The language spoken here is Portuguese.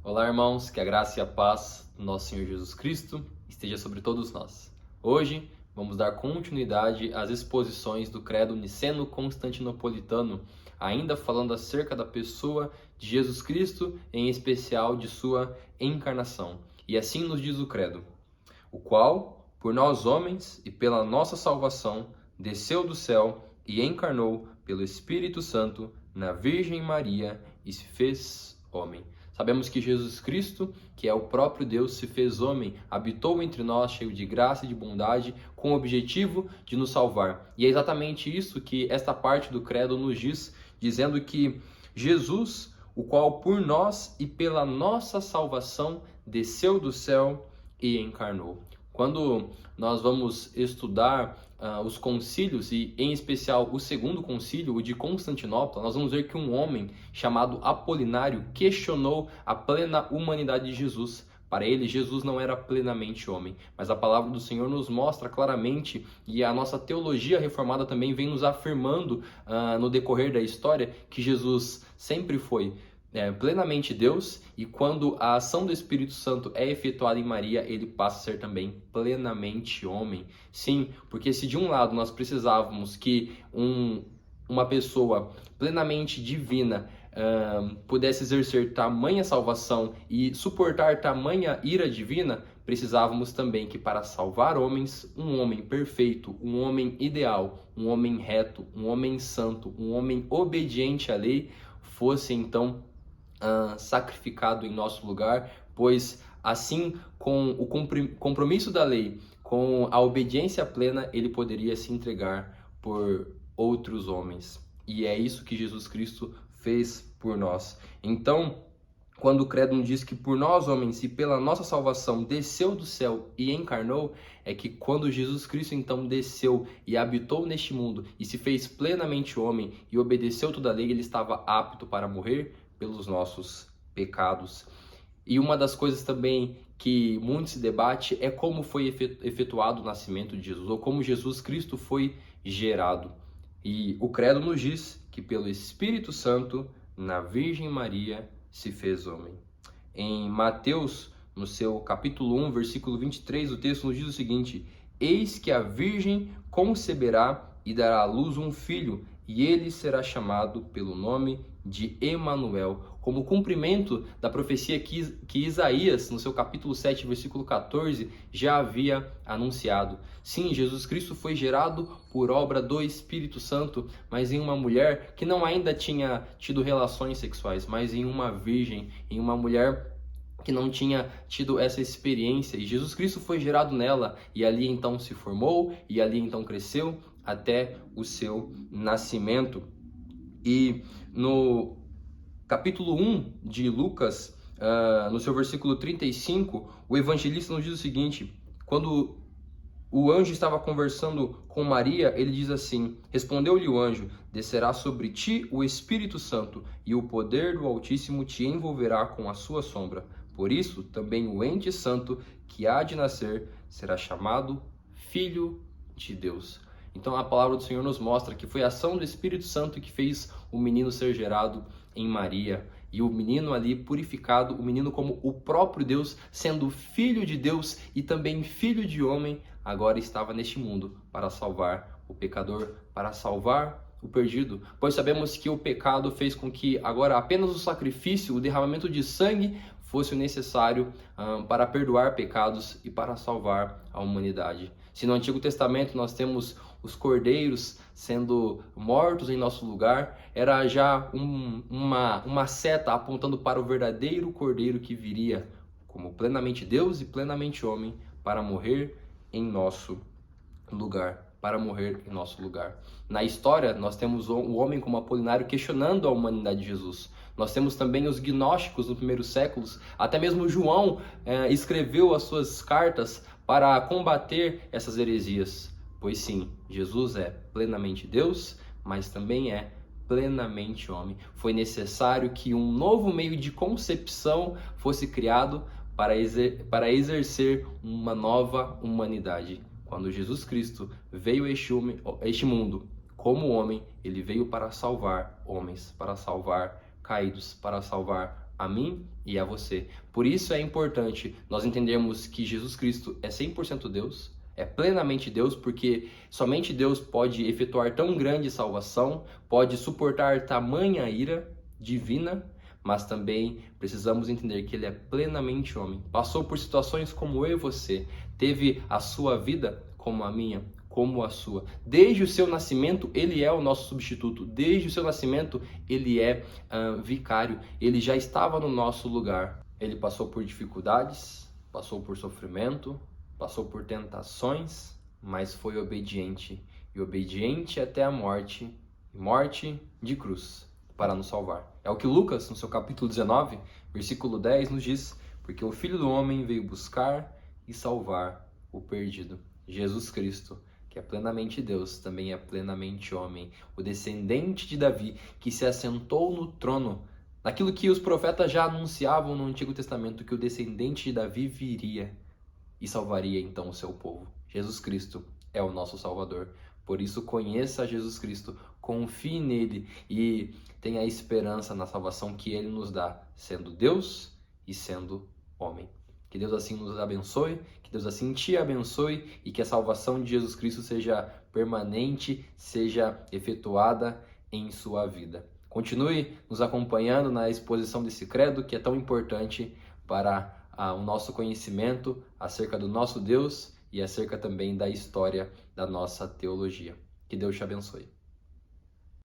Olá, irmãos, que a graça e a paz do nosso Senhor Jesus Cristo esteja sobre todos nós. Hoje vamos dar continuidade às exposições do Credo Niceno-Constantinopolitano, ainda falando acerca da pessoa de Jesus Cristo, em especial de sua encarnação. E assim nos diz o Credo: o qual, por nós homens e pela nossa salvação, desceu do céu e encarnou pelo Espírito Santo na Virgem Maria e se fez homem. Sabemos que Jesus Cristo, que é o próprio Deus, se fez homem, habitou entre nós, cheio de graça e de bondade, com o objetivo de nos salvar. E é exatamente isso que esta parte do credo nos diz, dizendo que Jesus, o qual por nós e pela nossa salvação desceu do céu e encarnou. Quando nós vamos estudar os concílios, e em especial o segundo concílio, o de Constantinopla, nós vamos ver que um homem chamado Apolinário questionou a plena humanidade de Jesus. Para ele, Jesus não era plenamente homem, mas a palavra do Senhor nos mostra claramente, e a nossa teologia reformada também vem nos afirmando no decorrer da história, que Jesus sempre foi plenamente Deus, e quando a ação do Espírito Santo é efetuada em Maria, ele passa a ser também plenamente homem. Sim, porque se de um lado nós precisávamos que uma pessoa plenamente divina pudesse exercer tamanha salvação e suportar tamanha ira divina, precisávamos também que para salvar homens, um homem perfeito, um homem ideal, um homem reto, um homem santo, um homem obediente à lei, fosse então sacrificado em nosso lugar, pois assim, com o compromisso da lei, com a obediência plena, ele poderia se entregar por outros homens. E é isso que Jesus Cristo fez por nós. Então, quando o credo nos diz que por nós homens e pela nossa salvação desceu do céu e encarnou, é que quando Jesus Cristo então desceu e habitou neste mundo e se fez plenamente homem e obedeceu toda a lei, ele estava apto para morrer pelos nossos pecados. E uma das coisas também que muito se debate é como foi efetuado o nascimento de Jesus, ou como Jesus Cristo foi gerado. E o credo nos diz que pelo Espírito Santo, na Virgem Maria, se fez homem. Em Mateus, no seu capítulo 1, versículo 23, o texto nos diz o seguinte: eis que a Virgem conceberá e dará à luz um filho, e ele será chamado pelo nome de Emanuel, como cumprimento da profecia que Isaías, no seu capítulo 7, versículo 14, já havia anunciado. Sim, Jesus Cristo foi gerado por obra do Espírito Santo, mas em uma mulher que não ainda tinha tido relações sexuais, mas em uma virgem, em uma mulher que não tinha tido essa experiência, e Jesus Cristo foi gerado nela, e ali então se formou, e ali então cresceu até o seu nascimento. E no capítulo 1 de Lucas, no seu versículo 35, o evangelista nos diz o seguinte: quando o anjo estava conversando com Maria, ele diz assim: respondeu-lhe o anjo, descerá sobre ti o Espírito Santo, e o poder do Altíssimo te envolverá com a sua sombra. Por isso, também o ente santo que há de nascer será chamado Filho de Deus. Então a palavra do Senhor nos mostra que foi a ação do Espírito Santo que fez o menino ser gerado em Maria. E o menino ali purificado, o menino como o próprio Deus, sendo filho de Deus e também filho de homem, agora estava neste mundo para salvar o pecador, para salvar o perdido. Pois sabemos que o pecado fez com que agora apenas o sacrifício, o derramamento de sangue, fosse o necessário para perdoar pecados e para salvar a humanidade. Se no Antigo Testamento nós temos os cordeiros sendo mortos em nosso lugar, era já uma seta apontando para o verdadeiro cordeiro que viria como plenamente Deus e plenamente homem para morrer em nosso lugar. Na história, nós temos o homem como Apolinário questionando a humanidade de Jesus. Nós temos também os gnósticos nos primeiros séculos. Até mesmo João escreveu as suas cartas para combater essas heresias. Pois sim, Jesus é plenamente Deus, mas também é plenamente homem. Foi necessário que um novo meio de concepção fosse criado para exercer uma nova humanidade. Quando Jesus Cristo veio a este mundo como homem, ele veio para salvar homens, para salvar caídos para salvar a mim e a você. Por isso é importante nós entendermos que Jesus Cristo é 100% Deus, é plenamente Deus, porque somente Deus pode efetuar tão grande salvação, pode suportar tamanha ira divina, mas também precisamos entender que ele é plenamente homem. Passou por situações como eu e você, teve a sua vida como a minha, como a sua. Desde o seu nascimento, ele é o nosso substituto. Desde o seu nascimento, ele é vicário. Ele já estava no nosso lugar. Ele passou por dificuldades, passou por sofrimento, passou por tentações, mas foi obediente. E obediente até a morte, morte de cruz, para nos salvar. É o que Lucas, no seu capítulo 19, versículo 10, nos diz: porque o Filho do Homem veio buscar e salvar o perdido. Jesus Cristo, que é plenamente Deus, também é plenamente homem, o descendente de Davi, que se assentou no trono, naquilo que os profetas já anunciavam no Antigo Testamento, que o descendente de Davi viria e salvaria então o seu povo. Jesus Cristo é o nosso Salvador. Por isso, conheça Jesus Cristo, confie nele e tenha esperança na salvação que ele nos dá, sendo Deus e sendo homem. Que Deus assim nos abençoe, que Deus assim te abençoe e que a salvação de Jesus Cristo seja permanente, seja efetuada em sua vida. Continue nos acompanhando na exposição desse credo que é tão importante para o nosso conhecimento acerca do nosso Deus e acerca também da história da nossa teologia. Que Deus te abençoe.